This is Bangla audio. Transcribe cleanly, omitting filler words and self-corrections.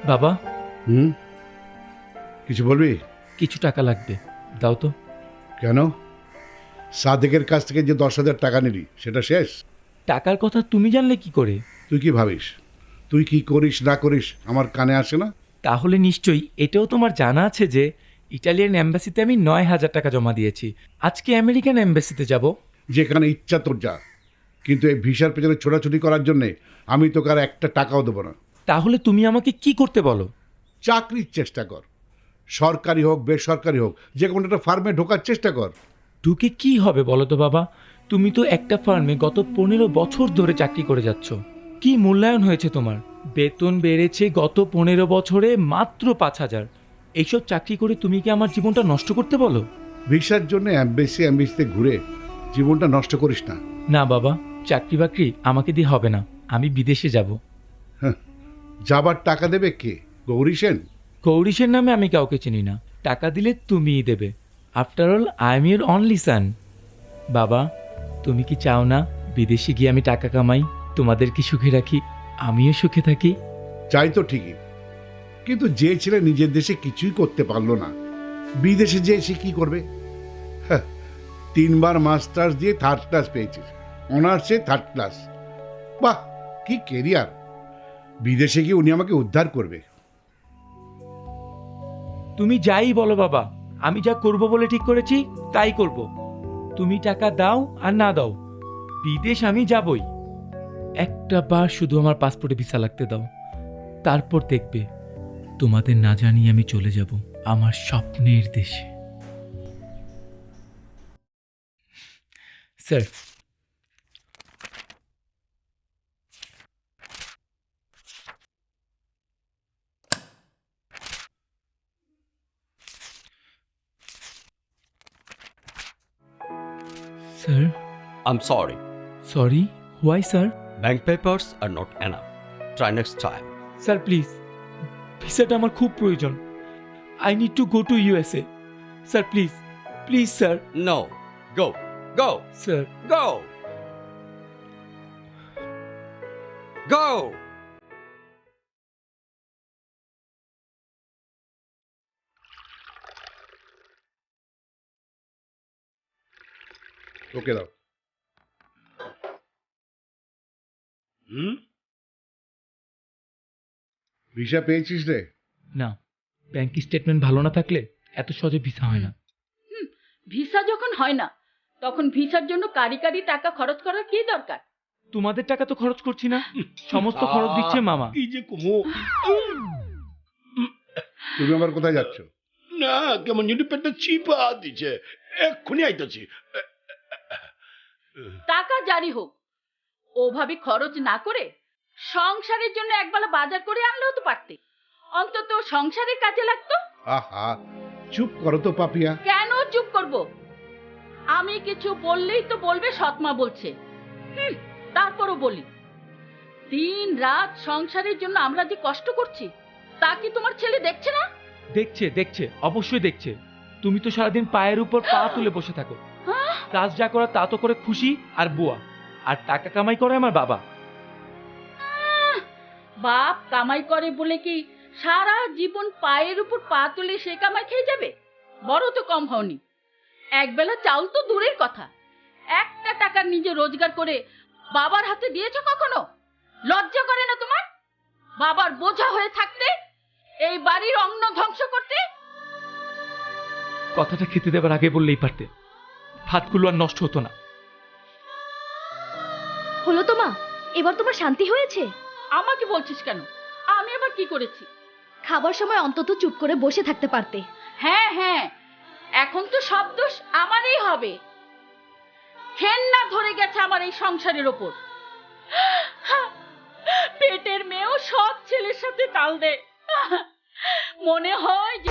বাবা, হুম, কিছু বলবি? কিছু টাকা লাগবে, দাও তো। কেন? সাদেকের কাছ থেকে যে 10,000 টাকা নিলি সেটা শেষ? টাকার কথা তুমি জানলে কি করে? তুই কি ভাবিস? তুই কি করিস না করিস আমার কানে আসে না? তাহলে নিশ্চয়ই এটাও তোমার জানা আছে যে ইটালিয়ান এম্বাসিতে আমি 9,000 টাকা জমা দিয়েছি। আজকে আমেরিকান এম্বাসিতে যাব। যেখানে ইচ্ছা তোর যা, কিন্তু এই ভিসার পেছনে ছোটাছুটি করার জন্যে আমি তোকে আর একটা টাকাও দেবো না। তাহলে তুমি আমাকে কি করতে বলো? চাকরির চেষ্টা কর, সরকারি হোক বেসরকারি হোক, যে কোনো একটা ফার্মে ঢোকার চেষ্টা কর। ঢুকে কি হবে বলো তো বাবা? তুমি তো একটা ফার্মে গত 15 বছর ধরে চাকরি করে যাচ্ছ। কি মূল্যায়ন হয়েছে তোমার? বেতন বেড়েছে গত 15 বছরে মাত্র 5,000। এইসব চাকরি করে তুমি কি আমার জীবনটা নষ্ট করতে বলো? ভিসার জন্য অ্যাম্বাসিতে ঘুরে জীবনটা নষ্ট করিস না। না বাবা, চাকরি বাকরি আমাকে দিয়ে হবে না। আমি বিদেশে যাব। হ্যাঁ, যাবার টাকা দেবে কে? গৌরী সেন? গৌরীশের নামে আমি কাউকে চিনি না। টাকা দিলে তুমিই দেবে। After all I am your only সান। বাবা, তুমি কি চাও না বিদেশে গিয়ে আমি টাকা কামাই, তোমাদেরকে সুখে রাখি, আমিও সুখে থাকি? চাই তো ঠিকই, কিন্তু যে ছেলে নিজের দেশে কিছুই করতে পারলো না, বিদেশে যে সে কি করবে? হ্যাঁ, 3বার মাস্টার্স দিয়ে 3rd ক্লাস পেয়েছিস, অনার্সে 3rd ক্লাস। বাহ, কি কেরিয়ার! বিদেশে গিয়ে উনি আমাকে উদ্ধার করবে। তুমি যাই বলো বাবা, আমি যা করব বলে ঠিক করেছি তাই করব। তুমি টাকা দাও আর না দাও, বিদেশ আমি যাবই। একটা বার শুধু আমার পাসপোর্টে ভিসা লাগতে দাও, তারপর দেখবে তোমাদের না জানিয়ে আমি চলে যাব আমার স্বপ্নের দেশে। Sir, sir, I'm sorry. Sorry, why sir? Bank papers are not enough. Try next time. Sir please, ভিসাটা আমার খুব প্রয়োজন। I need to go to USA. Sir please, please sir. No. Go. Go. Sir, Go. Go. ওকে দাও। ভিসা পেয়েছিস রে? না, ব্যাংক স্টেটমেন্ট ভালো না থাকলে এত সহজে ভিসা হয় না। ভিসা যখন হয় না, তখন ভিসার জন্য কারি কারি টাকা খরচ করার কি দরকার? তোমাদের টাকা তো খরচ করছি না, সমস্ত খরচ দিচ্ছে মামা। কি যে কুমো তুমি আবার কোথায় যাচ্ছ? না, কেমন যদি পেটটা চিপা দিচ্ছে। এক্ষুনি আইতাছি। টাকা জারি হোক, ওভাবে খরচ না করে সংসারের জন্য একবেলা বাজার করে আনলেও তো পারতে, অন্তত সংসারের কাজে লাগতো। আহা, চুপ করো তো পাপিয়া। কেন চুপ করব? আমি কিছু বললেই তো বলবে সৎমা বলছে। তারপরও বলি, দিন রাত সংসারের জন্য আমরা যে কষ্ট করছি তা কি তোমার ছেলে দেখছে না? দেখছে, দেখছে, অবশ্যই দেখছে। তুমি তো সারাদিন পায়ের উপর পা তুলে বসে থাকো। কাজ যা করা তা তো করে খুশি আর বুয়া, আর টাকা কামাই করে আমার বাবা। বাপ কামাই করে বলে কি সারা জীবন পায়ের উপর পা তুলে সে কামাই খেয়ে যাবে? বড় তো কম হওনি। একবেলা চাউল তো দূরের কথা, একটা টাকা নিজে রোজগার করে বাবার হাতে দিয়েছো কখনো? লজ্জা করে না তোমার? বাবার বোঝা হয়ে থাকতে, এই বাড়ির অন্ন ধ্বংস করতে। কথাটা খেতে দেবার আগে বললেই পারতে, ভাতগুলো আর নষ্ট হতো না। হলো তো মা, এবার তোমার শান্তি হয়েছে? আমাকে বলছিস কেন? আমি আবার কি করেছি? খাবার সময় অন্তত চুপ করে বসে থাকতে পারতে। হ্যাঁ হ্যাঁ, এখন তো সব দোষ আমারই হবে। ঘেন্না ধরে গেছে আমার এই সংসারের ওপর। পেটের মেয়েও সৎ ছেলের সাথে তাল দেয়। মনে হয় যে